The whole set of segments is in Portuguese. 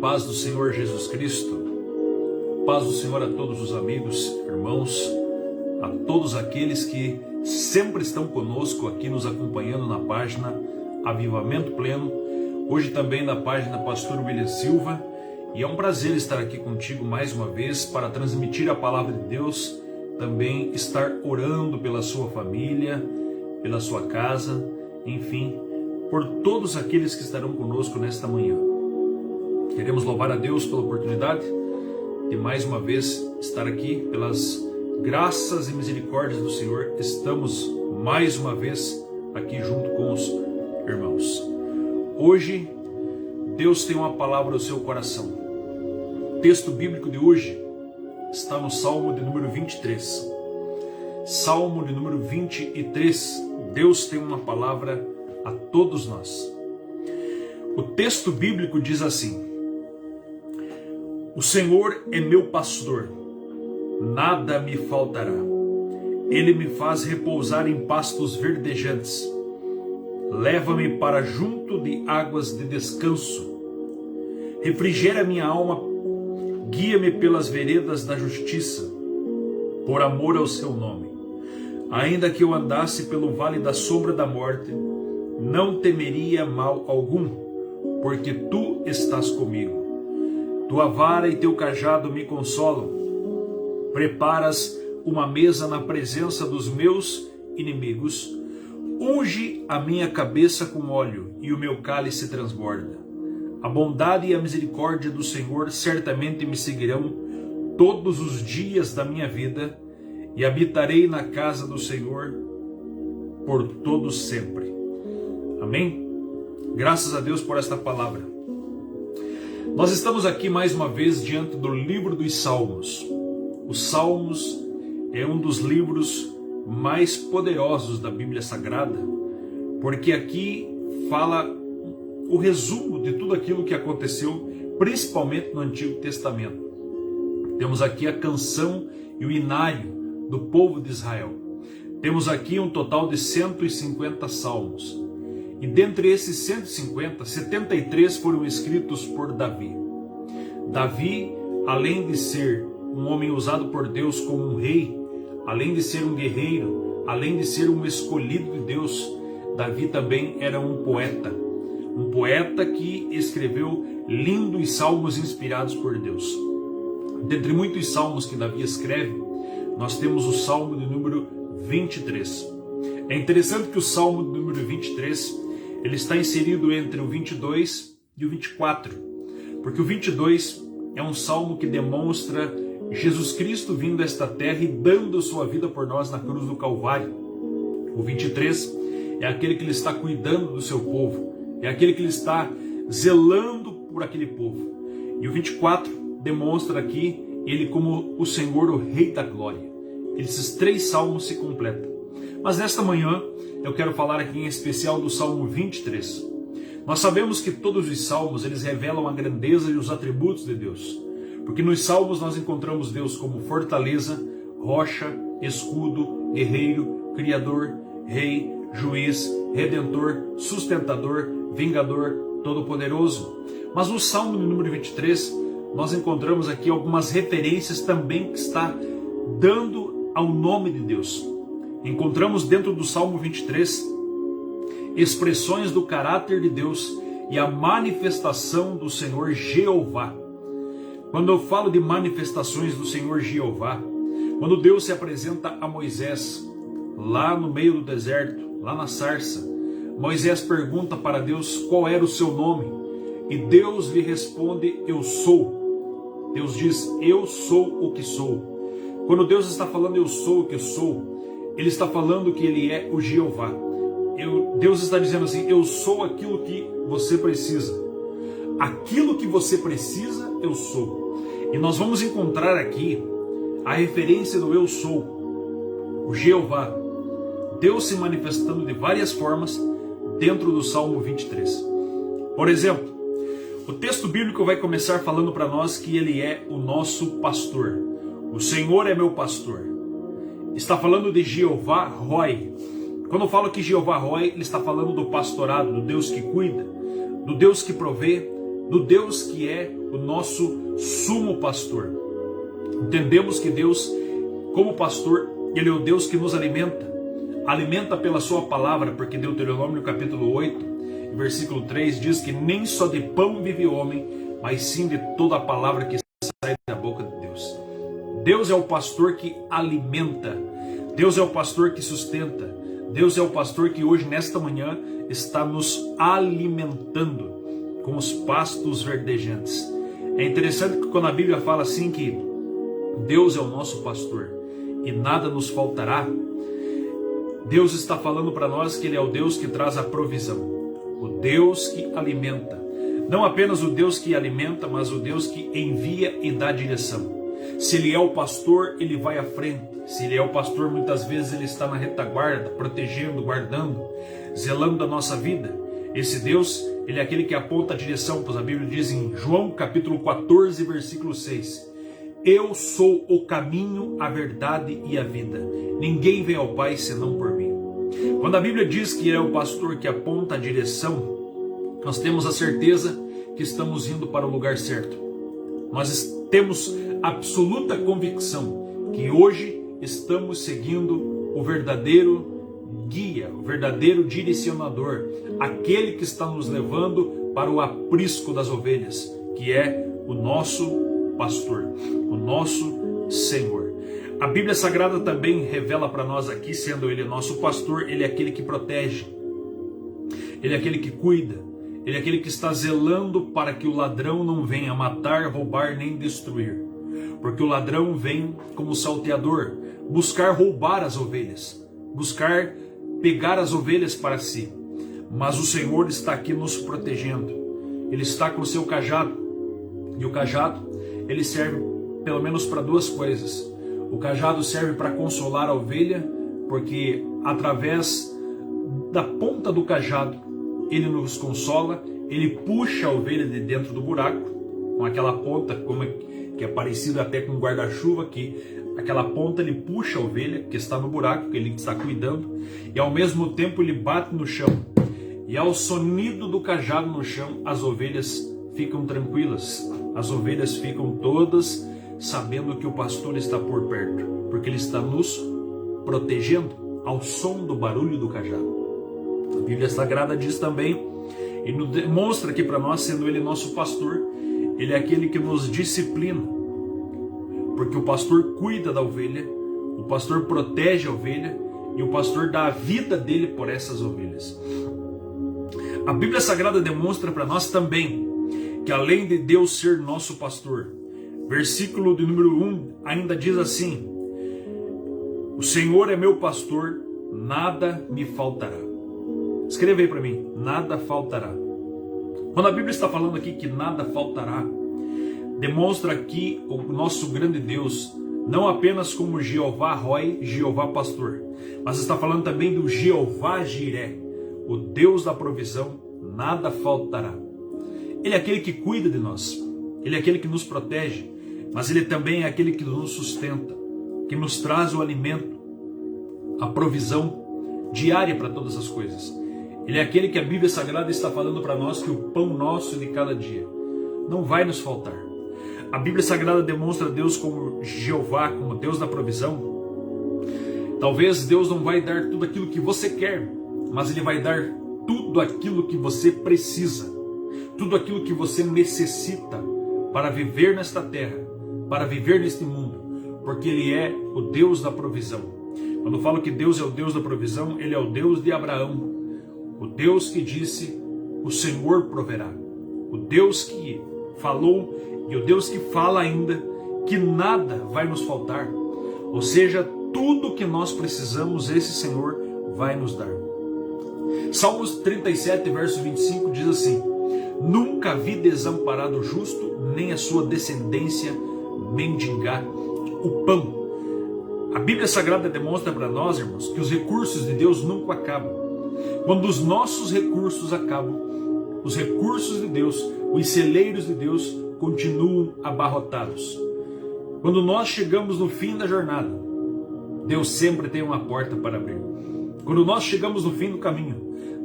Paz do Senhor Jesus Cristo, paz do Senhor a todos os amigos, irmãos, a todos aqueles que sempre estão conosco aqui nos acompanhando na página Avivamento Pleno, hoje também na página Pastor William Silva, e é um prazer estar aqui contigo mais uma vez para transmitir a palavra de Deus, também estar orando pela sua família, pela sua casa, enfim, por todos aqueles que estarão conosco nesta manhã. Queremos louvar a Deus pela oportunidade de mais uma vez estar aqui, pelas graças e misericórdias do Senhor. Estamos mais uma vez aqui junto com os irmãos. Hoje, Deus tem uma palavra ao seu coração. O texto bíblico de hoje está no Salmo de número 23. Salmo de número 23. Deus tem uma palavra a todos nós. O texto bíblico diz assim: o Senhor é meu pastor, nada me faltará. Ele me faz repousar em pastos verdejantes. Leva-me para junto de águas de descanso. Refrigera minha alma, guia-me pelas veredas da justiça, por amor ao seu nome. Ainda que eu andasse pelo vale da sombra da morte, não temeria mal algum, porque tu estás comigo. Tua vara e teu cajado me consolam. Preparas uma mesa na presença dos meus inimigos. Unge a minha cabeça com óleo e o meu cálice transborda. A bondade e a misericórdia do Senhor certamente me seguirão todos os dias da minha vida, e habitarei na casa do Senhor por todo sempre. Amém? Graças a Deus por esta palavra. Nós estamos aqui mais uma vez diante do livro dos Salmos. Os Salmos é um dos livros mais poderosos da Bíblia Sagrada, porque aqui fala o resumo de tudo aquilo que aconteceu, principalmente no Antigo Testamento. Temos aqui a canção e o inário do povo de Israel. Temos aqui um total de 150 salmos. E dentre esses 150, 73 foram escritos por Davi. Davi, além de ser um homem usado por Deus como um rei, além de ser um guerreiro, além de ser um escolhido de Deus, Davi também era um poeta. Um poeta que escreveu lindos salmos inspirados por Deus. Dentre muitos salmos que Davi escreve, nós temos o Salmo de número 23. É interessante que o Salmo de número 23, ele está inserido entre o 22 e o 24, porque o 22 é um salmo que demonstra Jesus Cristo vindo a esta terra e dando a sua vida por nós na cruz do Calvário. O 23 é aquele que ele está cuidando do seu povo, é aquele que ele está zelando por aquele povo. E o 24 demonstra aqui ele como o Senhor, o Rei da Glória. Esses três salmos se completam. Mas nesta manhã eu quero falar aqui em especial do Salmo 23. Nós sabemos que todos os salmos eles revelam a grandeza e os atributos de Deus. Porque nos salmos nós encontramos Deus como fortaleza, rocha, escudo, guerreiro, criador, rei, juiz, redentor, sustentador, vingador, todo-poderoso. Mas no Salmo número 23 nós encontramos aqui algumas referências também que está dando ao nome de Deus. Encontramos dentro do Salmo 23 expressões do caráter de Deus e a manifestação do Senhor Jeová. Quando eu falo de manifestações do Senhor Jeová, quando Deus se apresenta a Moisés lá no meio do deserto, lá na sarça, Moisés pergunta para Deus qual era o seu nome e Deus lhe responde: eu sou. Deus diz: eu sou o que sou. Quando Deus está falando eu sou o que sou, Ele está falando que Ele é o Jeová. Deus está dizendo assim: eu sou aquilo que você precisa. Aquilo que você precisa, eu sou. E nós vamos encontrar aqui a referência do eu sou, o Jeová. Deus se manifestando de várias formas dentro do Salmo 23. Por exemplo, o texto bíblico vai começar falando para nós que Ele é o nosso pastor. O Senhor é meu pastor. Está falando de Jeová Roi. Quando eu falo que Jeová Roi, ele está falando do pastorado, do Deus que cuida, do Deus que provê, do Deus que é o nosso sumo pastor. Entendemos que Deus, como pastor, Ele é o Deus que nos alimenta pela sua palavra, porque Deuteronômio capítulo 8, versículo 3 diz que nem só de pão vive o homem, mas sim de toda a palavra que sai da boca de Deus. Deus é o pastor que alimenta, Deus é o pastor que sustenta, Deus é o pastor que hoje, nesta manhã, está nos alimentando com os pastos verdejantes. É interessante que quando a Bíblia fala assim que Deus é o nosso pastor e nada nos faltará, Deus está falando para nós que Ele é o Deus que traz a provisão, o Deus que alimenta. Não apenas o Deus que alimenta, mas o Deus que envia e dá direção. Se Ele é o pastor, Ele vai à frente. Se Ele é o pastor, muitas vezes Ele está na retaguarda, protegendo, guardando, zelando da nossa vida. Esse Deus, Ele é aquele que aponta a direção, pois a Bíblia diz em João capítulo 14, versículo 6, eu sou o caminho, a verdade e a vida. Ninguém vem ao Pai senão por mim. Quando a Bíblia diz que Ele é o pastor que aponta a direção, nós temos a certeza que estamos indo para o lugar certo. Nós temos absoluta convicção que hoje estamos seguindo o verdadeiro guia, o verdadeiro direcionador, aquele que está nos levando para o aprisco das ovelhas, que é o nosso pastor, o nosso Senhor. A Bíblia Sagrada também revela para nós aqui, sendo Ele nosso pastor, Ele é aquele que protege, Ele é aquele que cuida, Ele é aquele que está zelando para que o ladrão não venha matar, roubar nem destruir. Porque o ladrão vem como salteador, buscar roubar as ovelhas, buscar pegar as ovelhas para si. Mas o Senhor está aqui nos protegendo. Ele está com o seu cajado. E o cajado, ele serve pelo menos para duas coisas. O cajado serve para consolar a ovelha, porque através da ponta do cajado, ele nos consola, ele puxa a ovelha de dentro do buraco, com aquela ponta que é parecida até com um guarda-chuva, que aquela ponta ele puxa a ovelha que está no buraco, que ele está cuidando, e ao mesmo tempo ele bate no chão. E ao sonido do cajado no chão, as ovelhas ficam tranquilas, as ovelhas ficam todas sabendo que o pastor está por perto, porque ele está nos protegendo ao som do barulho do cajado. A Bíblia Sagrada diz também, e nos demonstra aqui para nós, sendo Ele nosso pastor, Ele é aquele que nos disciplina, porque o pastor cuida da ovelha, o pastor protege a ovelha, e o pastor dá a vida dele por essas ovelhas. A Bíblia Sagrada demonstra para nós também, que além de Deus ser nosso pastor, versículo de número 1 ainda diz assim, o Senhor é meu pastor, nada me faltará. Escreva aí para mim, nada faltará. Quando a Bíblia está falando aqui que nada faltará, demonstra aqui o nosso grande Deus, não apenas como Jeová Roi, Jeová Pastor, mas está falando também do Jeová Jiré, o Deus da provisão, nada faltará. Ele é aquele que cuida de nós, Ele é aquele que nos protege, mas Ele também é aquele que nos sustenta, que nos traz o alimento, a provisão diária para todas as coisas. Ele é aquele que a Bíblia Sagrada está falando para nós que o pão nosso de cada dia não vai nos faltar. A Bíblia Sagrada demonstra Deus como Jeová, como Deus da provisão. Talvez Deus não vai dar tudo aquilo que você quer, mas Ele vai dar tudo aquilo que você precisa, tudo aquilo que você necessita para viver nesta terra, para viver neste mundo, porque Ele é o Deus da provisão. Quando eu falo que Deus é o Deus da provisão, Ele é o Deus de Abraão, o Deus que disse, o Senhor proverá. O Deus que falou e o Deus que fala ainda que nada vai nos faltar. Ou seja, tudo que nós precisamos, esse Senhor vai nos dar. Salmos 37, verso 25 diz assim, nunca vi desamparado o justo, nem a sua descendência mendigar o pão. A Bíblia Sagrada demonstra para nós, irmãos, que os recursos de Deus nunca acabam. Quando os nossos recursos acabam, os recursos de Deus, os celeiros de Deus continuam abarrotados. Quando nós chegamos no fim da jornada, Deus sempre tem uma porta para abrir. Quando nós chegamos no fim do caminho,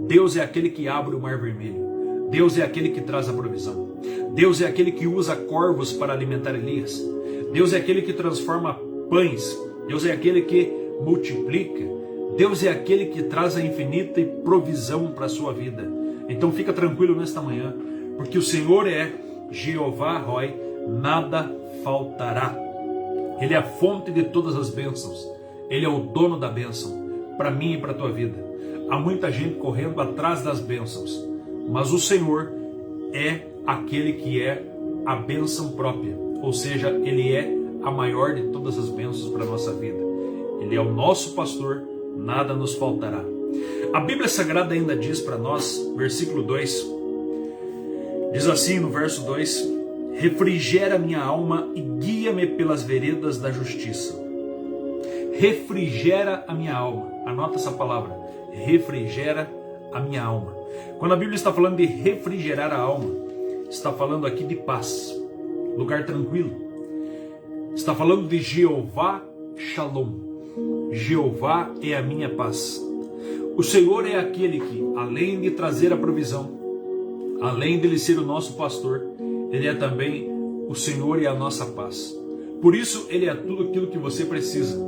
Deus é aquele que abre o mar vermelho. Deus é aquele que traz a provisão. Deus é aquele que usa corvos para alimentar Elias. Deus é aquele que transforma pães. Deus é aquele que multiplica. Deus é aquele que traz a infinita provisão para a sua vida. Então fica tranquilo nesta manhã, porque o Senhor é Jeová Roi, nada faltará. Ele é a fonte de todas as bênçãos. Ele é o dono da bênção para mim e para a tua vida. Há muita gente correndo atrás das bênçãos, mas o Senhor é aquele que é a bênção própria, ou seja, Ele é a maior de todas as bênçãos para a nossa vida. Ele é o nosso pastor, nada nos faltará. A Bíblia Sagrada ainda diz para nós, versículo 2, diz assim no verso 2: refrigera minha alma e guia-me pelas veredas da justiça. Refrigera a minha alma. Anota essa palavra, refrigera a minha alma. Quando a Bíblia está falando de refrigerar a alma, está falando aqui de paz, lugar tranquilo. Está falando de Jeová Shalom. Jeová é a minha paz. O Senhor é aquele que, além de trazer a provisão, além de Ele ser o nosso pastor, Ele é também o Senhor e a nossa paz. Por isso, Ele é tudo aquilo que você precisa.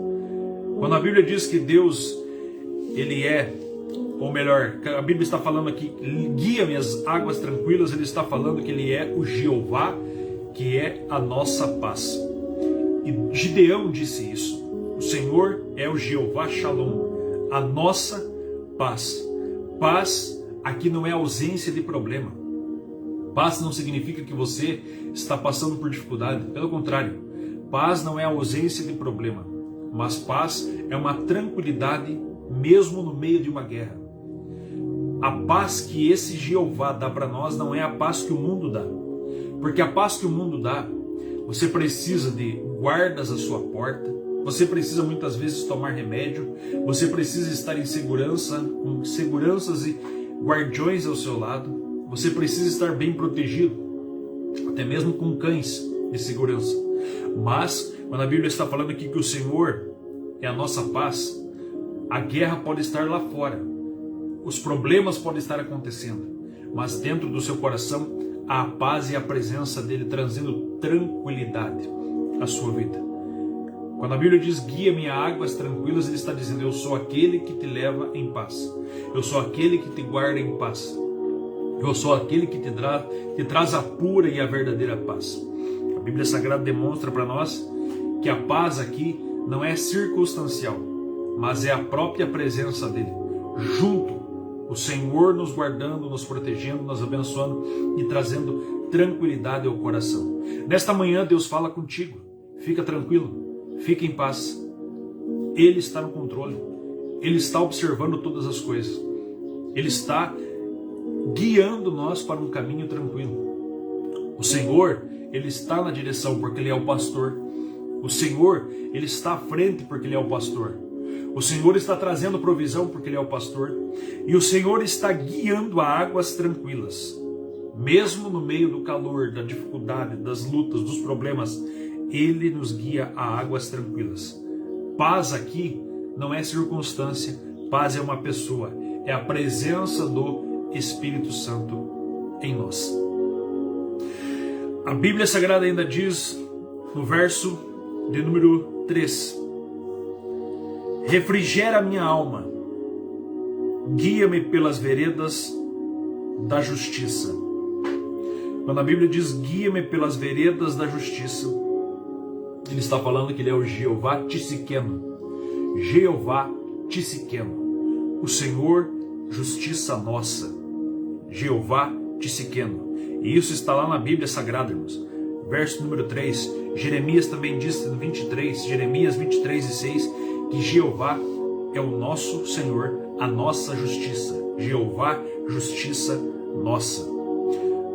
Quando a Bíblia diz que Deus, Ele é, ou melhor, a Bíblia está falando aqui, guia-me as águas tranquilas, Ele está falando que Ele é o Jeová, que é a nossa paz. E Gideão disse isso. O Senhor é o Jeová Shalom, a nossa paz. Paz aqui não é ausência de problema. Paz não significa que você está passando por dificuldade. Pelo contrário, paz não é ausência de problema, mas paz é uma tranquilidade mesmo no meio de uma guerra. A paz que esse Jeová dá para nós não é a paz que o mundo dá. Porque a paz que o mundo dá, você precisa de guardas à sua porta, você precisa muitas vezes tomar remédio, você precisa estar em segurança, com seguranças e guardiões ao seu lado, você precisa estar bem protegido, até mesmo com cães de segurança. Mas, quando a Bíblia está falando aqui que o Senhor é a nossa paz, a guerra pode estar lá fora, os problemas podem estar acontecendo, mas dentro do seu coração há a paz e a presença dele trazendo tranquilidade à sua vida. Quando a Bíblia diz guia-me a águas tranquilas, ele está dizendo: eu sou aquele que te leva em paz, eu sou aquele que te guarda em paz, eu sou aquele que te traz a pura e a verdadeira paz. A Bíblia Sagrada demonstra para nós que a paz aqui não é circunstancial, mas é a própria presença dele, junto, o Senhor nos guardando, nos protegendo, nos abençoando e trazendo tranquilidade ao coração. Nesta manhã Deus fala contigo, fica tranquilo, fica em paz. Ele está no controle, Ele está observando todas as coisas, Ele está guiando nós para um caminho tranquilo. O Senhor, Ele está na direção porque Ele é o pastor. O Senhor, Ele está à frente porque Ele é o pastor. O Senhor está trazendo provisão porque Ele é o pastor. E o Senhor está guiando a águas tranquilas. Mesmo no meio do calor, da dificuldade, das lutas, dos problemas, Ele nos guia a águas tranquilas. Paz aqui não é circunstância, paz é uma pessoa. É a presença do Espírito Santo em nós. A Bíblia Sagrada ainda diz, no verso de número 3, refrigera minha alma, guia-me pelas veredas da justiça. Quando a Bíblia diz guia-me pelas veredas da justiça, ele está falando que ele é o Jeová Tsidkenu. Jeová Tsidkenu, o Senhor, justiça nossa. Jeová Tsidkenu. E isso está lá na Bíblia Sagrada, irmãos. Verso número 3, Jeremias também diz no 23, Jeremias 23:6, que Jeová é o nosso Senhor, a nossa justiça. Jeová, justiça nossa.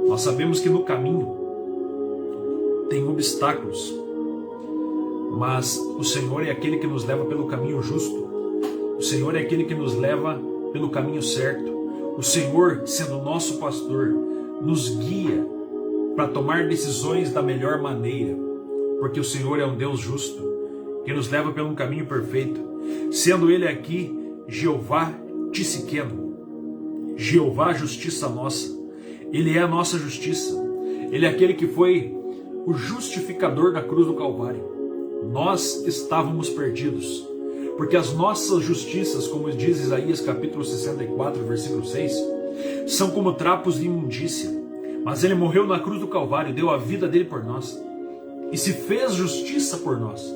Nós sabemos que no caminho tem obstáculos, mas o Senhor é aquele que nos leva pelo caminho justo. O Senhor é aquele que nos leva pelo caminho certo. O Senhor, sendo nosso pastor, nos guia para tomar decisões da melhor maneira, porque o Senhor é um Deus justo, que nos leva pelo um caminho perfeito, sendo Ele aqui Jeová Tsidkenu, Jeová justiça nossa. Ele é a nossa justiça. Ele é aquele que foi o justificador da cruz do Calvário. Nós estávamos perdidos, porque as nossas justiças, como diz Isaías capítulo 64, versículo 6, são como trapos de imundícia. Mas ele morreu na cruz do Calvário, deu a vida dele por nós e se fez justiça por nós.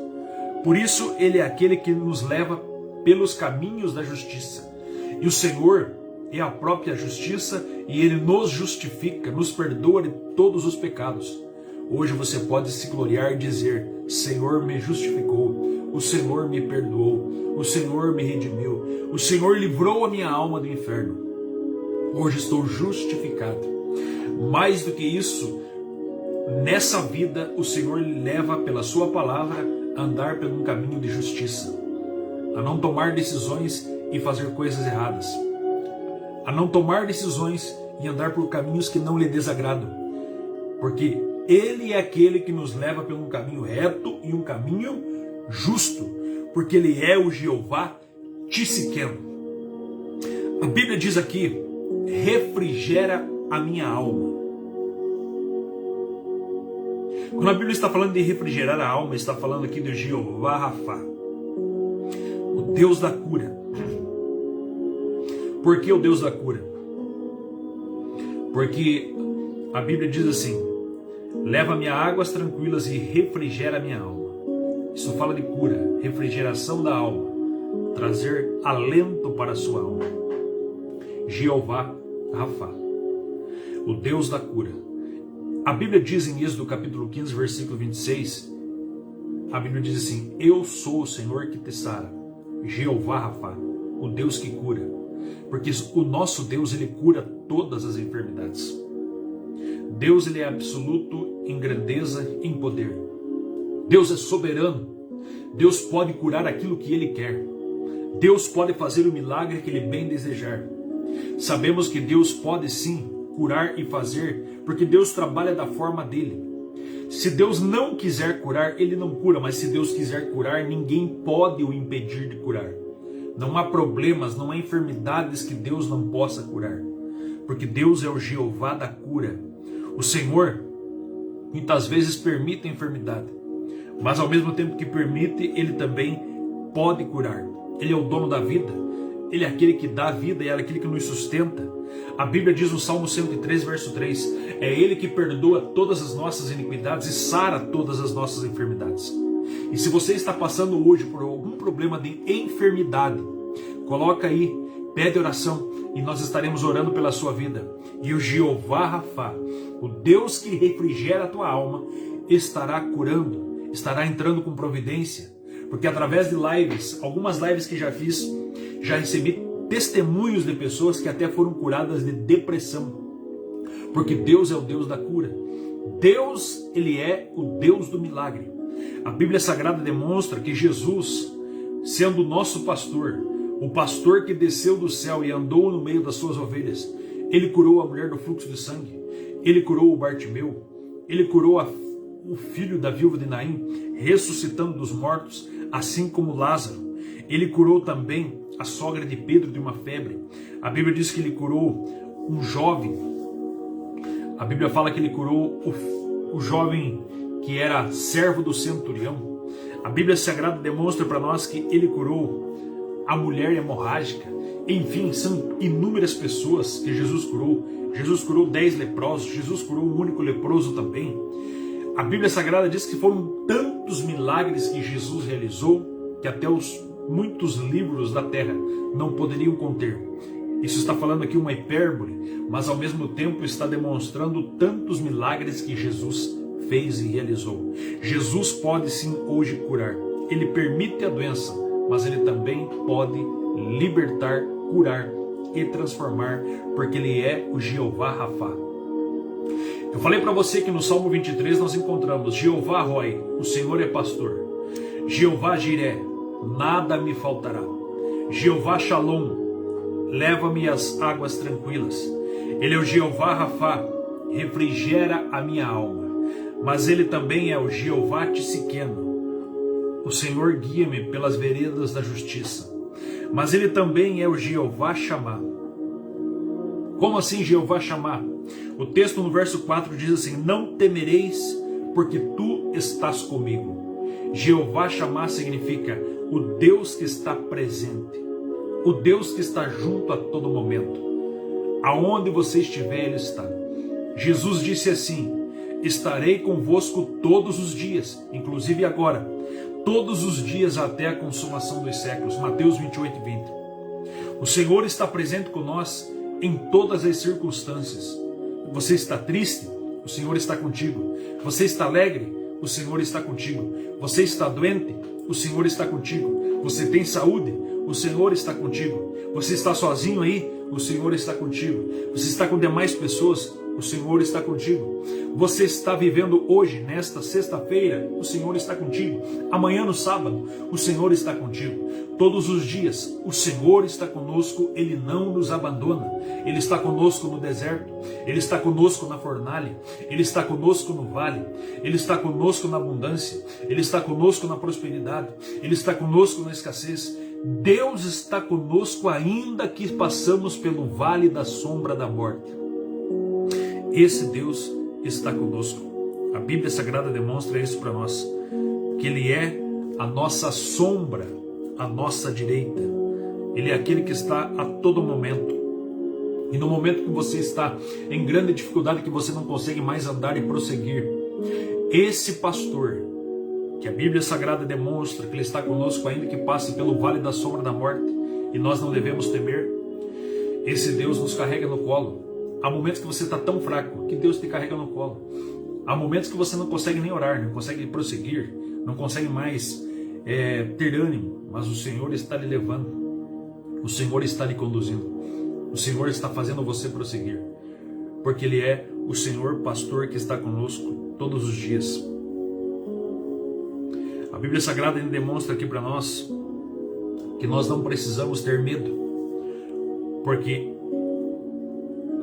Por isso ele é aquele que nos leva pelos caminhos da justiça. E o Senhor é a própria justiça e ele nos justifica, nos perdoa de todos os pecados. Hoje você pode se gloriar e dizer: Senhor me justificou, o Senhor me perdoou, o Senhor me redimiu, o Senhor livrou a minha alma do inferno. Hoje estou justificado. Mais do que isso, nessa vida o Senhor lhe leva pela sua palavra a andar por um caminho de justiça, a não tomar decisões e fazer coisas erradas, a não tomar decisões e andar por caminhos que não lhe desagradam, porque Ele é aquele que nos leva por um caminho reto e um caminho justo, porque Ele é o Jeová Tsidkenu. A Bíblia diz aqui: refrigera a minha alma. Quando a Bíblia está falando de refrigerar a alma, está falando aqui do Jeová Rafa, o Deus da cura. Por que o Deus da cura? Porque a Bíblia diz assim: leva-me a águas tranquilas e refrigera a minha alma. Isso fala de cura, refrigeração da alma, trazer alento para a sua alma. Jeová Rafa, o Deus da cura. A Bíblia diz em Êxodo capítulo 15, versículo 26, a Bíblia diz assim: eu sou o Senhor que te sara, Jeová Rafa, o Deus que cura. Porque o nosso Deus, Ele cura todas as enfermidades. Deus, Ele é absoluto em grandeza e em poder. Deus é soberano. Deus pode curar aquilo que Ele quer. Deus pode fazer o milagre que Ele bem desejar. Sabemos que Deus pode sim curar e fazer, porque Deus trabalha da forma dele. Se Deus não quiser curar, Ele não cura, mas se Deus quiser curar, ninguém pode o impedir de curar. Não há problemas, não há enfermidades que Deus não possa curar, porque Deus é o Jeová da cura. O Senhor muitas vezes permite a enfermidade, mas ao mesmo tempo que permite, Ele também pode curar. Ele é o dono da vida, Ele é aquele que dá a vida e Ele é aquele que nos sustenta. A Bíblia diz no Salmo 103, verso 3, é Ele que perdoa todas as nossas iniquidades e sara todas as nossas enfermidades. E se você está passando hoje por algum problema de enfermidade, coloca aí, pede oração e nós estaremos orando pela sua vida. E o Jeová Rafa, o Deus que refrigera a tua alma, estará curando, estará entrando com providência. Porque através de lives, algumas lives que já fiz, já recebi testemunhos de pessoas que até foram curadas de depressão. Porque Deus é o Deus da cura. Deus, Ele é o Deus do milagre. A Bíblia Sagrada demonstra que Jesus, sendo o nosso pastor, o pastor que desceu do céu e andou no meio das suas ovelhas, Ele curou a mulher do fluxo de sangue, Ele curou o Bartimeu, Ele curou o filho da viúva de Naim, ressuscitando dos mortos, assim como Lázaro. Ele curou também a sogra de Pedro de uma febre. A Bíblia diz que Ele curou um jovem. A Bíblia fala que Ele curou o jovem que era servo do centurião. A Bíblia Sagrada demonstra para nós que Ele curou a mulher hemorrágica. Enfim, são inúmeras pessoas que Jesus curou. Jesus curou 10 leprosos, Jesus curou um único leproso também. A Bíblia Sagrada diz que foram tantos milagres que Jesus realizou que até os muitos livros da terra não poderiam conter. Isso está falando aqui uma hipérbole, mas ao mesmo tempo está demonstrando tantos milagres que Jesus fez e realizou. Jesus pode sim hoje curar. Ele permite a doença, mas Ele também pode libertar, curar e transformar, porque Ele é o Jeová Rafa. Eu falei para você que no Salmo 23 nós encontramos Jeová Roi, o Senhor é pastor. Jeová Jiré, nada me faltará. Jeová Shalom, leva-me às águas tranquilas. Ele é o Jeová Rafa, refrigera a minha alma. Mas Ele também é o Jeová Tsidkenu, o Senhor guia-me pelas veredas da justiça. Mas Ele também é o Jeová Shammah, Como assim Jeová Shammah? O texto no verso 4 diz assim: não temereis, porque tu estás comigo. Jeová Shammah significa o Deus que está presente, o Deus que está junto a todo momento. Aonde você estiver, Ele está. Jesus disse assim: estarei convosco todos os dias, inclusive agora, todos os dias até a consumação dos séculos. Mateus 28:20. O Senhor está presente com nós em todas as circunstâncias. Você está triste? O Senhor está contigo. Você está alegre? O Senhor está contigo. Você está doente? O Senhor está contigo. Você tem saúde? O Senhor está contigo. Você está sozinho aí? O Senhor está contigo. Você está com demais pessoas? O Senhor está contigo. Você está vivendo hoje, nesta sexta-feira? O Senhor está contigo. Amanhã no sábado, o Senhor está contigo. Todos os dias, o Senhor está conosco. Ele não nos abandona. Ele está conosco no deserto. Ele está conosco na fornalha. Ele está conosco no vale. Ele está conosco na abundância. Ele está conosco na prosperidade. Ele está conosco na escassez. Deus está conosco ainda que passamos pelo vale da sombra da morte. Esse Deus está conosco. A Bíblia Sagrada demonstra isso para nós, que Ele é a nossa sombra, a nossa direita. Ele é aquele que está a todo momento. E no momento que você está em grande dificuldade, que você não consegue mais andar e prosseguir, esse pastor, que a Bíblia Sagrada demonstra que Ele está conosco ainda que passe pelo vale da sombra da morte, e nós não devemos temer, esse Deus nos carrega no colo. Há momentos que você está tão fraco que Deus te carrega no colo. Há momentos que você não consegue nem orar, não consegue prosseguir, não consegue mais ter ânimo, mas o Senhor está lhe levando, o Senhor está lhe conduzindo, o Senhor está fazendo você prosseguir, porque Ele é o Senhor pastor que está conosco todos os dias. A Bíblia Sagrada ainda demonstra aqui para nós que nós não precisamos ter medo, porque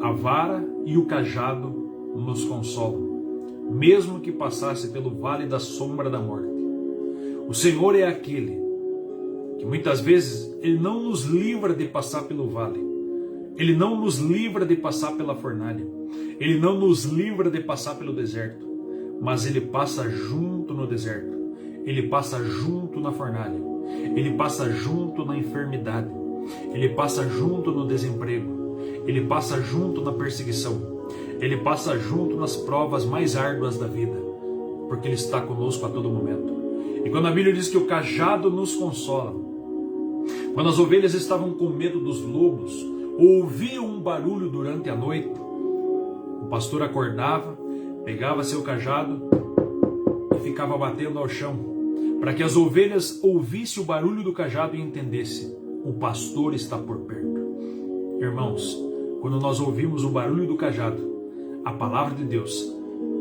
a vara e o cajado nos consolam, mesmo que passasse pelo vale da sombra da morte. O Senhor é aquele que muitas vezes Ele não nos livra de passar pelo vale, Ele não nos livra de passar pela fornalha, Ele não nos livra de passar pelo deserto, mas Ele passa junto no deserto, Ele passa junto na fornalha, Ele passa junto na enfermidade, Ele passa junto no desemprego, Ele passa junto na perseguição, Ele passa junto nas provas mais árduas da vida, porque Ele está conosco a todo momento. E quando a Bíblia diz que o cajado nos consola, quando as ovelhas estavam com medo dos lobos, ou ouviam um barulho durante a noite, o pastor acordava, pegava seu cajado e ficava batendo ao chão, para que as ovelhas ouvissem o barulho do cajado e entendessem: o pastor está por perto. Irmãos, quando nós ouvimos o barulho do cajado, a palavra de Deus,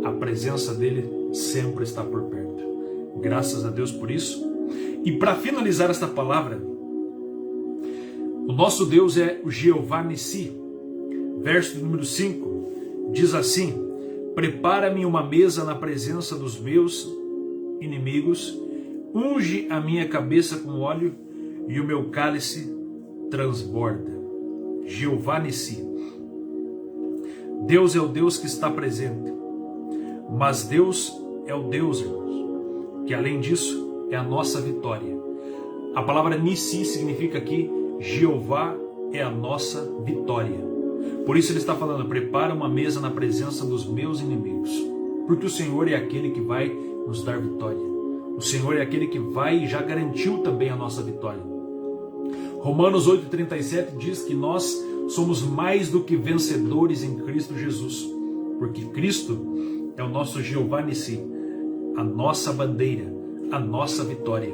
a presença dele sempre está por perto. Graças a Deus por isso. E para finalizar esta palavra, o nosso Deus é o Jeová Nissi. Verso número 5 diz assim: prepara-me uma mesa na presença dos meus inimigos, unge a minha cabeça com óleo e o meu cálice transborda. Jeová Nissi. Deus é o Deus que está presente, mas Deus é o Deus, irmãos, que além disso é a nossa vitória. A palavra Nissi significa aqui Jeová é a nossa vitória. Por isso Ele está falando: prepara uma mesa na presença dos meus inimigos, porque o Senhor é aquele que vai nos dar vitória. O Senhor é aquele que vai e já garantiu também a nossa vitória. Romanos 8,37 diz que nós somos mais do que vencedores em Cristo Jesus, porque Cristo é o nosso Jeová Nissi, a nossa bandeira, a nossa vitória.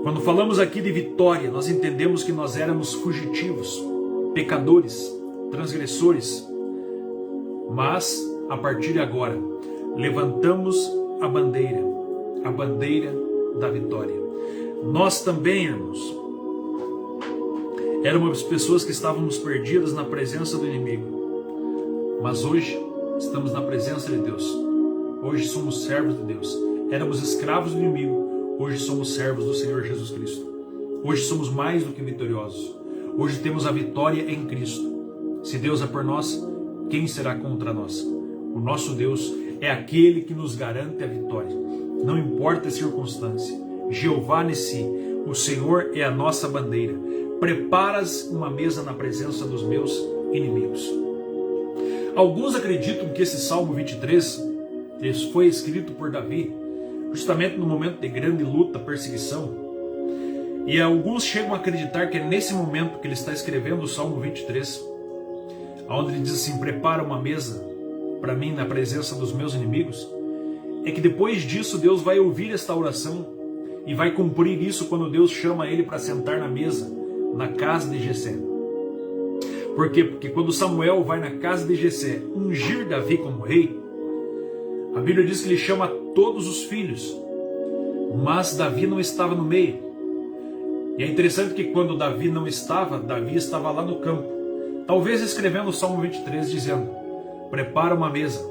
Quando falamos aqui de vitória, nós entendemos que nós éramos fugitivos, pecadores, transgressores, mas a partir de agora levantamos a bandeira da vitória. Nós também, irmãos, éramos pessoas que estávamos perdidas na presença do inimigo, mas hoje estamos na presença de Deus. Hoje somos servos de Deus. Éramos escravos do inimigo, hoje somos servos do Senhor Jesus Cristo. Hoje somos mais do que vitoriosos. Hoje temos a vitória em Cristo. Se Deus é por nós, quem será contra nós? O nosso Deus é aquele que nos garante a vitória. Não importa a circunstância. Jeová Nissi, o Senhor é a nossa bandeira. Preparas uma mesa na presença dos meus inimigos. Alguns acreditam que esse Salmo 23 foi escrito por Davi justamente no momento de grande luta, perseguição. E alguns chegam a acreditar que é nesse momento que ele está escrevendo o Salmo 23, onde ele diz assim: prepara uma mesa para mim na presença dos meus inimigos. É que depois disso Deus vai ouvir esta oração e vai cumprir isso quando Deus chama ele para sentar na mesa, na casa de Jessé. Por quê? Porque quando Samuel vai na casa de Jessé ungir Davi como rei, a Bíblia diz que ele chama todos os filhos, mas Davi não estava no meio. E é interessante que quando Davi não estava, Davi estava lá no campo, talvez escrevendo o Salmo 23, dizendo: prepara uma mesa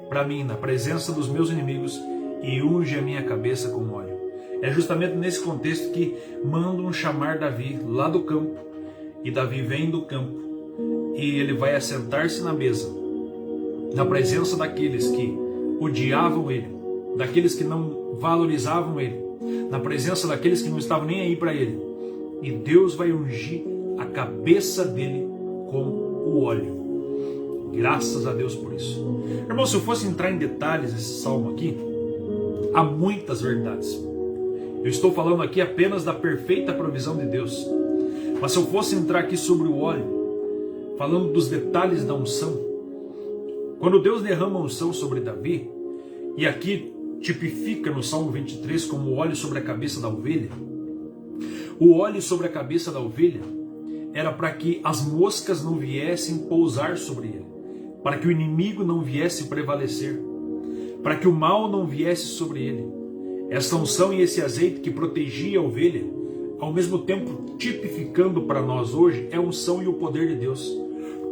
para mim na presença dos meus inimigos e unge a minha cabeça com óleo. É justamente nesse contexto que mandam chamar Davi lá do campo, e Davi vem do campo e ele vai assentar-se na mesa, na presença daqueles que odiavam ele, daqueles que não valorizavam ele, na presença daqueles que não estavam nem aí para ele. E Deus vai ungir a cabeça dele com o óleo. Graças a Deus por isso. Irmão, se eu fosse entrar em detalhes desse salmo aqui, há muitas verdades. Eu estou falando aqui apenas da perfeita provisão de Deus. Mas se eu fosse entrar aqui sobre o óleo, falando dos detalhes da unção, quando Deus derrama a unção sobre Davi, e aqui tipifica no Salmo 23 como o óleo sobre a cabeça da ovelha, o óleo sobre a cabeça da ovelha era para que as moscas não viessem pousar sobre ele, para que o inimigo não viesse prevalecer, para que o mal não viesse sobre ele. Essa unção e esse azeite que protegia a ovelha, ao mesmo tempo tipificando para nós hoje, é a unção e o poder de Deus.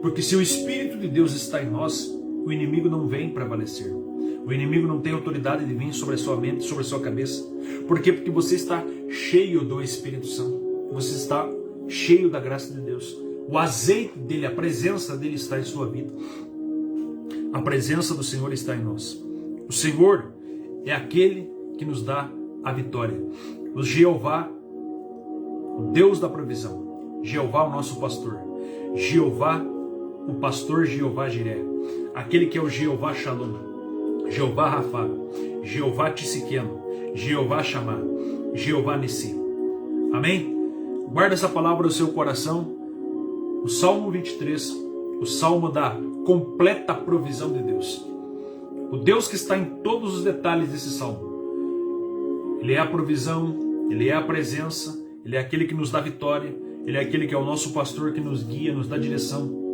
Porque se o Espírito de Deus está em nós, o inimigo não vem prevalecer. O inimigo não tem autoridade de vir sobre a sua mente, sobre a sua cabeça. Por quê? Porque você está cheio do Espírito Santo. Você está cheio da graça de Deus. O azeite dele, a presença dele está em sua vida. A presença do Senhor está em nós. O Senhor é aquele que nos dá a vitória. O Jeová, o Deus da provisão. Jeová, o nosso pastor. Jeová, o pastor Jeová Jiré. Aquele que é o Jeová Shalom. Jeová Rafá. Jeová Tisiqueno. Jeová Shammah. Jeová Nissi. Amém? Guarda essa palavra no seu coração. O Salmo 23, o Salmo da completa provisão de Deus. O Deus que está em todos os detalhes desse Salmo. Ele é a provisão, Ele é a presença, Ele é aquele que nos dá vitória, Ele é aquele que é o nosso pastor, que nos guia, nos dá direção.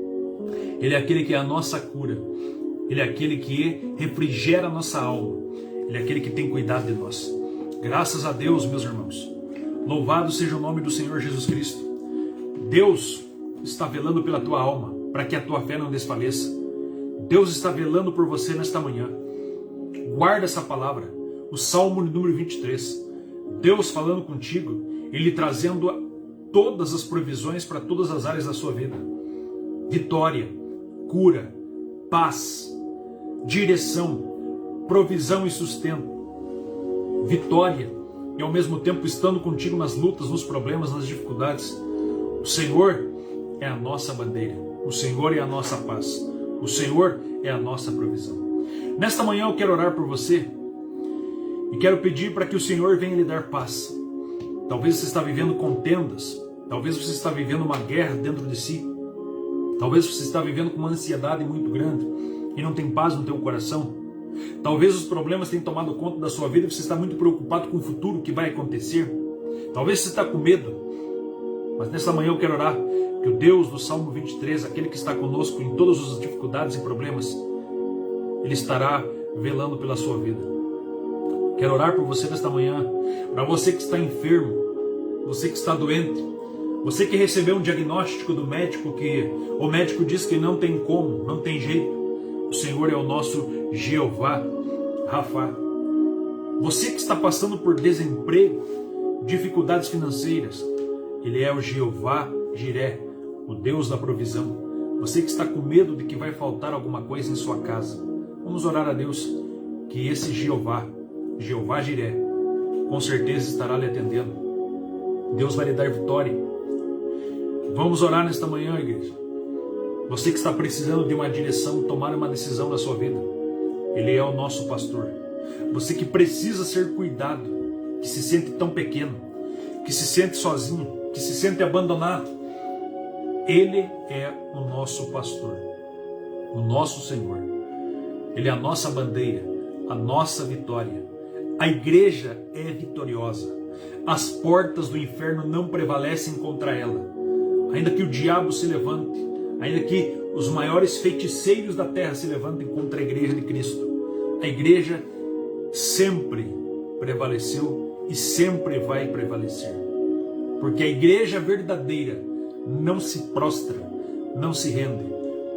Ele é aquele que é a nossa cura. Ele é aquele que refrigera a nossa alma. Ele é aquele que tem cuidado de nós. Graças a Deus, meus irmãos. Louvado seja o nome do Senhor Jesus Cristo. Deus está velando pela tua alma, para que a tua fé não desfaleça. Deus está velando por você nesta manhã. Guarda essa palavra, o Salmo número 23. Deus falando contigo, Ele trazendo todas as provisões para todas as áreas da sua vida. Vitória, cura, paz, direção, provisão e sustento. Vitória e ao mesmo tempo estando contigo nas lutas, nos problemas, nas dificuldades. O Senhor é a nossa bandeira. O Senhor é a nossa paz. O Senhor é a nossa provisão. Nesta manhã eu quero orar por você e quero pedir para que o Senhor venha lhe dar paz. Talvez você está vivendo contendas. Talvez você está vivendo uma guerra dentro de si. Talvez você está vivendo com uma ansiedade muito grande e não tem paz no teu coração. Talvez os problemas tenham tomado conta da sua vida e você está muito preocupado com o futuro que vai acontecer. Talvez você está com medo. Mas nesta manhã eu quero orar que o Deus do Salmo 23, aquele que está conosco em todas as dificuldades e problemas, Ele estará velando pela sua vida. Quero orar por você nesta manhã, para você que está enfermo, você que está doente, você que recebeu um diagnóstico do médico que o médico diz que não tem como, não tem jeito. O Senhor é o nosso Jeová Rafá. Você que está passando por desemprego, dificuldades financeiras, Ele é o Jeová Jiré, o Deus da provisão. Você que está com medo de que vai faltar alguma coisa em sua casa, vamos orar a Deus que esse Jeová Jiré, com certeza estará lhe atendendo. Deus vai lhe dar vitória. Vamos orar nesta manhã, igreja. Você que está precisando de uma direção, tomar uma decisão na sua vida, Ele é o nosso pastor. Você que precisa ser cuidado, que se sente tão pequeno, que se sente sozinho, que se sente abandonado, Ele é o nosso pastor, o nosso Senhor. Ele é a nossa bandeira, a nossa vitória. A igreja é vitoriosa. As portas do inferno não prevalecem contra ela. Ainda que o diabo se levante, ainda que os maiores feiticeiros da terra se levantem contra a igreja de Cristo, a igreja sempre prevaleceu e sempre vai prevalecer. Porque a igreja verdadeira não se prostra, não se rende,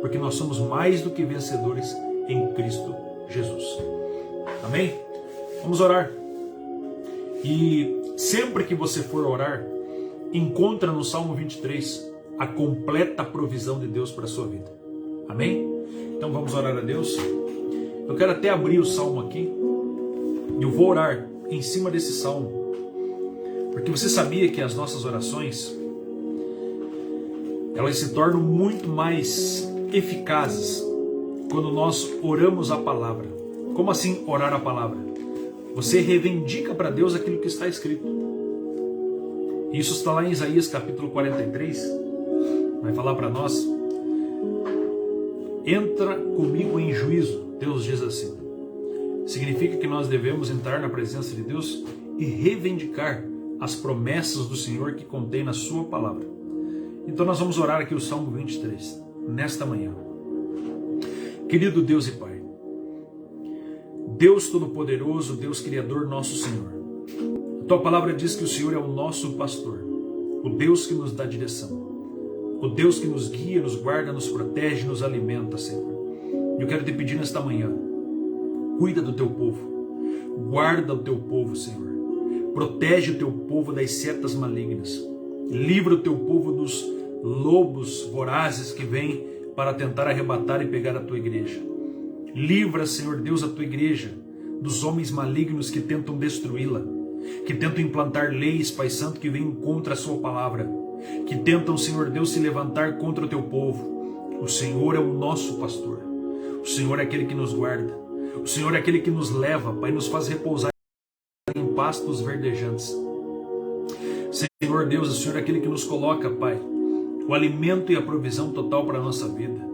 porque nós somos mais do que vencedores em Cristo Jesus. Amém? Vamos orar. E sempre que você for orar, encontra no Salmo 23 a completa provisão de Deus para a sua vida. Amém? Então vamos orar a Deus. Eu quero até abrir o Salmo aqui. E eu vou orar em cima desse Salmo. Porque você sabia que as nossas orações, elas se tornam muito mais eficazes quando nós oramos a palavra. Como assim orar a palavra? Você reivindica para Deus aquilo que está escrito. Isso está lá em Isaías capítulo 43. Vai falar para nós. Entra comigo em juízo, Deus diz assim. Significa que nós devemos entrar na presença de Deus e reivindicar as promessas do Senhor que contém na sua palavra. Então nós vamos orar aqui o Salmo 23, nesta manhã. Querido Deus e Pai, Deus Todo-Poderoso, Deus Criador, nosso Senhor. A Tua palavra diz que o Senhor é o nosso pastor, o Deus que nos dá direção, o Deus que nos guia, nos guarda, nos protege, nos alimenta, Senhor. Eu quero te pedir nesta manhã, cuida do Teu povo, guarda o Teu povo, Senhor. Protege o Teu povo das setas malignas. Livra o Teu povo dos lobos vorazes que vêm para tentar arrebatar e pegar a Tua igreja. Livra, Senhor Deus, a Tua igreja dos homens malignos que tentam destruí-la, que tentam implantar leis, Pai Santo, que vêm contra a Sua palavra, que tentam, Senhor Deus, se levantar contra o Teu povo. O Senhor é o nosso pastor. O Senhor é aquele que nos guarda. O Senhor é aquele que nos leva, Pai, nos faz repousar em pastos verdejantes. Senhor Deus, o Senhor é aquele que nos coloca, Pai, o alimento e a provisão total para a nossa vida.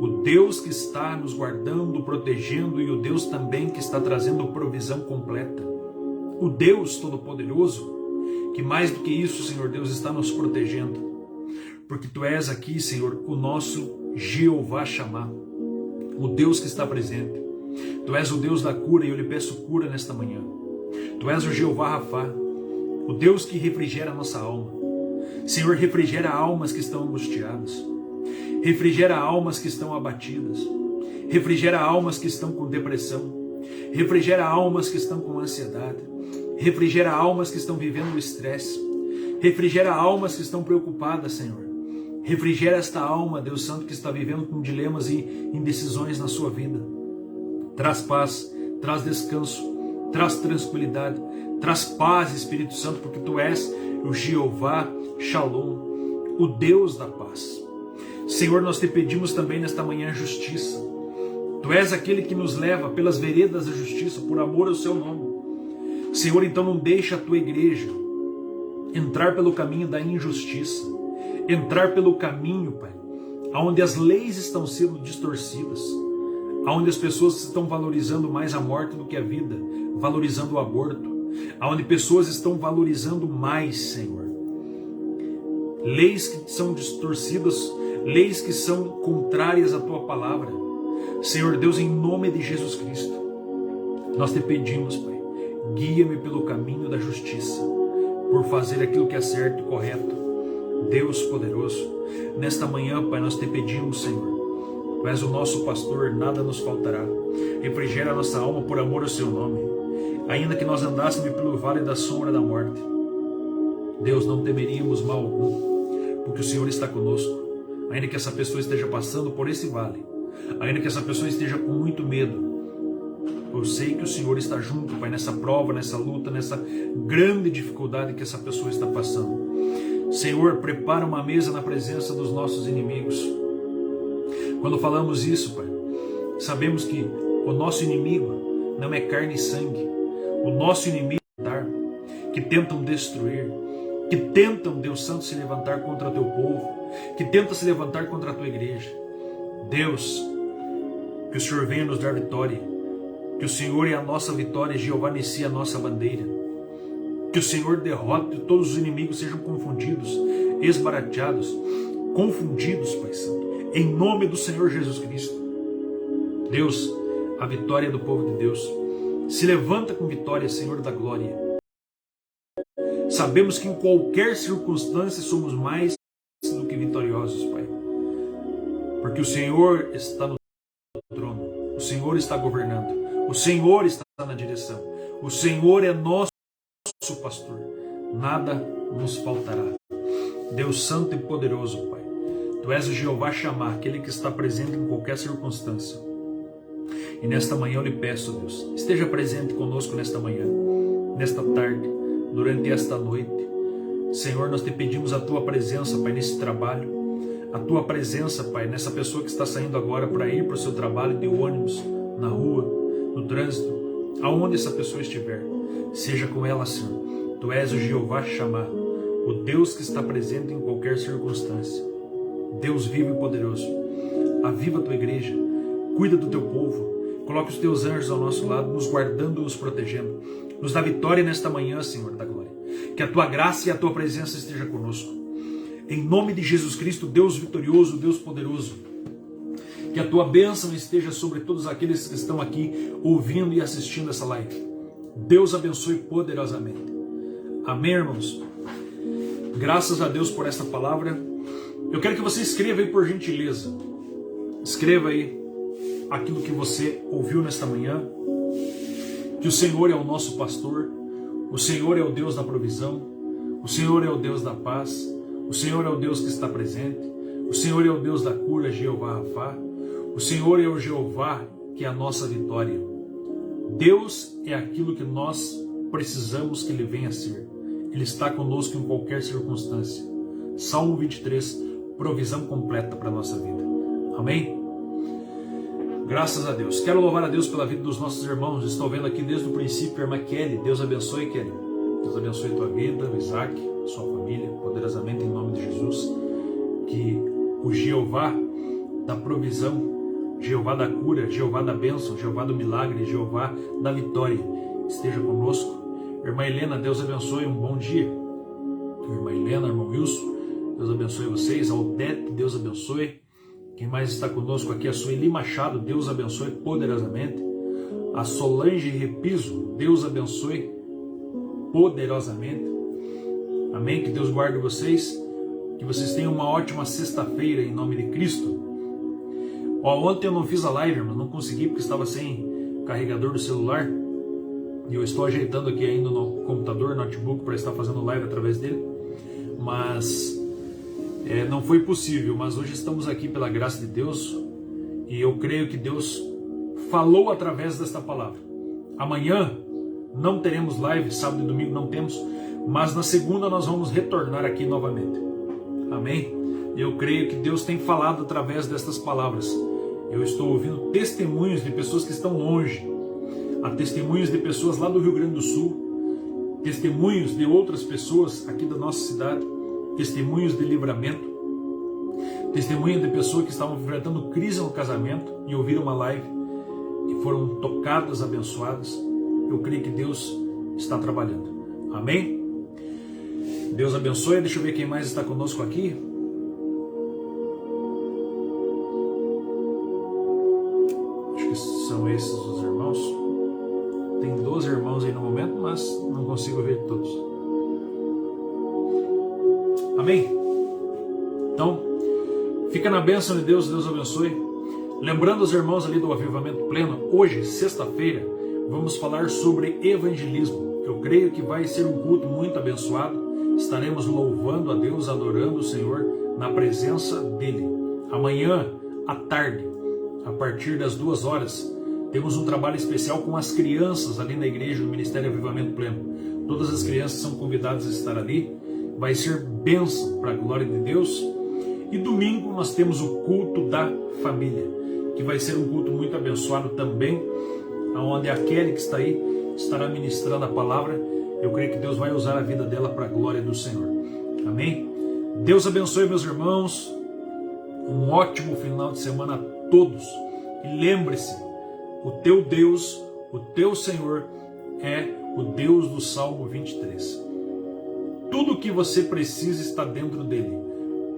O Deus que está nos guardando, protegendo, e o Deus também que está trazendo provisão completa. O Deus Todo-Poderoso, que mais do que isso, Senhor Deus, está nos protegendo. Porque Tu és aqui, Senhor, o nosso Jeová Shammah, o Deus que está presente. Tu és o Deus da cura e eu lhe peço cura nesta manhã. Tu és o Jeová Rafá, o Deus que refrigera a nossa alma. Senhor, refrigera almas que estão angustiadas. Refrigera almas que estão abatidas. Refrigera almas que estão com depressão. Refrigera almas que estão com ansiedade. Refrigera almas que estão vivendo o estresse. Refrigera almas que estão preocupadas, Senhor. Refrigera esta alma, Deus Santo, que está vivendo com dilemas e indecisões na sua vida. Traz paz, traz descanso, traz tranquilidade, traz paz, Espírito Santo, porque Tu és o Jeová Shalom, o Deus da paz. Senhor, nós Te pedimos também nesta manhã justiça. Tu és aquele que nos leva pelas veredas da justiça, por amor ao Seu nome. Senhor, então não deixa a Tua igreja entrar pelo caminho da injustiça, entrar pelo caminho, Pai, onde as leis estão sendo distorcidas, onde as pessoas estão valorizando mais a morte do que a vida, valorizando o aborto, onde pessoas estão valorizando mais, Senhor, leis que são distorcidas, leis que são contrárias à Tua palavra. Senhor Deus, em nome de Jesus Cristo, nós Te pedimos, Pai, guia-me pelo caminho da justiça, por fazer aquilo que é certo e correto. Deus poderoso, nesta manhã, Pai, nós Te pedimos, Senhor, Tu és o nosso pastor, nada nos faltará. Refrigera a nossa alma por amor ao Seu nome. Ainda que nós andássemos pelo vale da sombra da morte, Deus, não temeríamos mal algum, porque o Senhor está conosco. ainda que essa pessoa esteja passando por esse vale, ainda que essa pessoa esteja com muito medo, eu sei que o Senhor está junto, Pai, nessa prova, nessa luta, nessa grande dificuldade que essa pessoa está passando. Senhor, prepara uma mesa na presença dos nossos inimigos. Quando falamos isso, Pai, sabemos que o nosso inimigo não é carne e sangue. O nosso inimigo é que tentam destruir, que tentam, Deus Santo, se levantar contra o teu povo, que tentam se levantar contra a tua igreja. Deus, que o Senhor venha nos dar vitória, que o Senhor é a nossa vitória, Jeová Nissi, a nossa bandeira, que o Senhor derrote todos os inimigos, sejam confundidos, esbarateados, confundidos, Pai Santo, em nome do Senhor Jesus Cristo. Deus, a vitória é do povo de Deus. Se levanta com vitória, Senhor da glória. Sabemos que em qualquer circunstância somos mais do que vitoriosos, Pai. Porque o Senhor está no trono, o Senhor está governando, o Senhor está na direção, o Senhor é nosso pastor, nada nos faltará. Deus Santo e poderoso, Pai, Tu és o Jeová Shammah, aquele que está presente em qualquer circunstância. E nesta manhã eu lhe peço, Deus, esteja presente conosco nesta manhã, nesta tarde, durante esta noite. Senhor, nós te pedimos a Tua presença, Pai, nesse trabalho, a Tua presença, Pai, nessa pessoa que está saindo agora para ir para o seu trabalho de ônibus, na rua, no trânsito, aonde essa pessoa estiver. Seja com ela, Senhor. Tu és o Jeová Shammah, o Deus que está presente em qualquer circunstância. Deus vivo e poderoso, aviva a Tua igreja, cuida do Teu povo, coloque os Teus anjos ao nosso lado, nos guardando, nos protegendo. Nos dá vitória nesta manhã, Senhor da glória. Que a Tua graça e a Tua presença esteja conosco. Em nome de Jesus Cristo, Deus vitorioso, Deus poderoso. Que a Tua bênção esteja sobre todos aqueles que estão aqui ouvindo e assistindo essa live. Deus abençoe poderosamente. Amém, irmãos? Graças a Deus por esta palavra. Eu quero que você escreva aí, por gentileza. Escreva aí aquilo que você ouviu nesta manhã. Que o Senhor é o nosso pastor. O Senhor é o Deus da provisão. O Senhor é o Deus da paz. O Senhor é o Deus que está presente. O Senhor é o Deus da cura, Jeová Rafá. O Senhor é o Jeová que é a nossa vitória. Deus é aquilo que nós precisamos que Ele venha a ser. Ele está conosco em qualquer circunstância. Salmo 23, provisão completa para a nossa vida. Amém? Graças a Deus. Quero louvar a Deus pela vida dos nossos irmãos. Estou vendo aqui desde o princípio a irmã Kelly. Deus abençoe, Kelly. Deus abençoe a tua vida, o Isaac, a sua família, poderosamente em nome de Jesus. Que o Jeová da provisão, Jeová da cura, Jeová da bênção, Jeová do milagre, Jeová da vitória esteja conosco. Irmã Helena, Deus abençoe, um bom dia. Irmã Helena, irmão Wilson, Deus abençoe vocês. Aldete, Deus abençoe. Quem mais está conosco aqui? A Sueli Machado, Deus abençoe poderosamente. A Solange Repiso, Deus abençoe poderosamente. Amém? Que Deus guarde vocês. Que vocês tenham uma ótima sexta-feira em nome de Cristo. Ontem eu não fiz a live, irmão, não consegui porque estava sem carregador do celular. E eu estou ajeitando aqui ainda no computador, notebook, para estar fazendo live através dele. Mas não foi possível. Mas hoje estamos aqui pela graça de Deus. E eu creio que Deus falou através desta palavra. Amanhã não teremos live, sábado e domingo não temos. Mas na segunda nós vamos retornar aqui novamente. Amém? Eu creio que Deus tem falado através destas palavras. Eu estou ouvindo testemunhos de pessoas que estão longe. Há testemunhos de pessoas lá do Rio Grande do Sul. Testemunhos de outras pessoas aqui da nossa cidade. Testemunhos de livramento. Testemunhos de pessoas que estavam enfrentando crise no casamento e ouviram uma live e foram tocadas, abençoadas. Eu creio que Deus está trabalhando. Amém? Deus abençoe. Deixa eu ver quem mais está conosco aqui. Acho que são esses os irmãos. Tem 12 irmãos aí no momento, mas não consigo ver todos. Amém? Então, fica na bênção de Deus. Deus abençoe. Lembrando os irmãos ali do Avivamento Pleno, hoje, sexta-feira, vamos falar sobre evangelismo. Eu creio que vai ser um culto muito abençoado. Estaremos louvando a Deus, adorando o Senhor na presença dEle. Amanhã, à tarde, a partir das 2 horas, temos um trabalho especial com as crianças ali na igreja do Ministério Avivamento Pleno. Todas as crianças são convidadas a estar ali. Vai ser bênção para a glória de Deus. E domingo nós temos o culto da família, que vai ser um culto muito abençoado também, onde a Kelly que está aí estará ministrando a palavra. Eu creio que Deus vai usar a vida dela para a glória do Senhor. Amém? Deus abençoe meus irmãos. Um ótimo final de semana a todos. E lembre-se, o teu Deus, o teu Senhor é o Deus do Salmo 23. Tudo o que você precisa está dentro dele.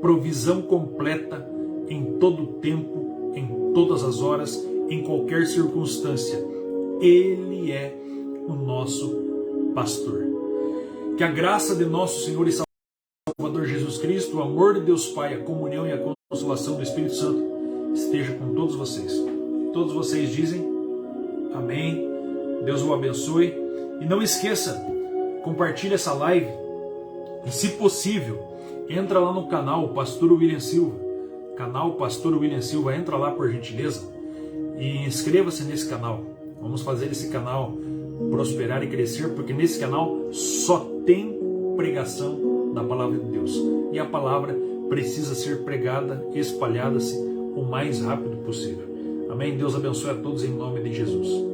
Provisão completa em todo o tempo, em todas as horas, em qualquer circunstância. Ele é o nosso pastor. Que a graça de nosso Senhor e Salvador Jesus Cristo, o amor de Deus Pai, a comunhão e a consolação do Espírito Santo esteja com todos vocês. Todos vocês dizem amém. Deus o abençoe. E não esqueça, compartilhe essa live. E se possível, entra lá no canal Pastor William Silva. Canal Pastor William Silva, entra lá por gentileza. E inscreva-se nesse canal. Vamos fazer esse canal prosperar e crescer, porque nesse canal só tem pregação da palavra de Deus. E a palavra precisa ser pregada, espalhada-se o mais rápido possível. Amém? Deus abençoe a todos em nome de Jesus.